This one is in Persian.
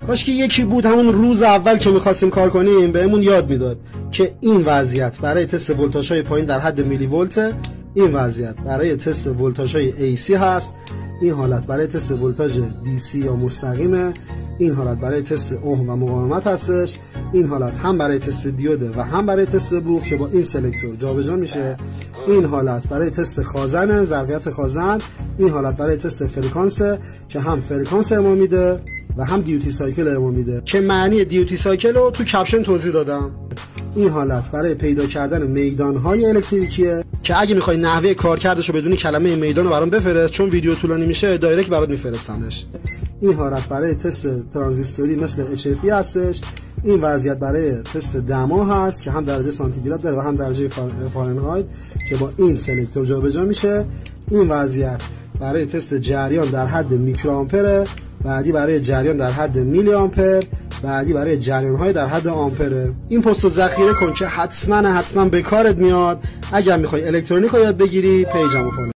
کاش که یکی بود همون روز اول که می‌خواستیم کار کنیم بهمون یاد میداد که این وضعیت برای تست ولتاژهای پایین در حد میلی ولت، این وضعیت برای تست ولتاژهای AC هست، این حالت برای تست ولتاژ DC یا مستقیمه، این حالت برای تست اوم و مقاومت هستش، این حالت هم برای تست دیوده و هم برای تست بوق که با این سلکتور جابجا میشه، این حالت برای تست خازن، ظرفیت خازن، این حالت برای تست فرکانس که هم فرکانس ارائه میده و هم دیوتی سایکل ارائه میده که معنی دیوتی سایکل رو تو کپشن توضیح دادم. این حالت برای پیدا کردن میدانهای الکتریکیه که اگه میخوای نحوه کارکردش رو بدونی کلمه میدان رو برام بفرست، چون ویدیو طولانی میشه دایرکت برات میفرستمش. این حالت برای تست ترانزیستوری مثل HFE هستش. این وضعیت برای تست دما هست که هم درجه سانتیگراد داره و هم درجه فارنهایت که با این سلکتور جابجا میشه. این وضعیت برای تست جریان در حد میکروآمپره، بعدی برای جریان در حد میلی آمپر، بعدی برای جریان های در حد آمپره. این پستو ذخیره کن که حتما به کارت میاد. اگر میخوای الکترونیک رو یاد بگیری پیجمو فالو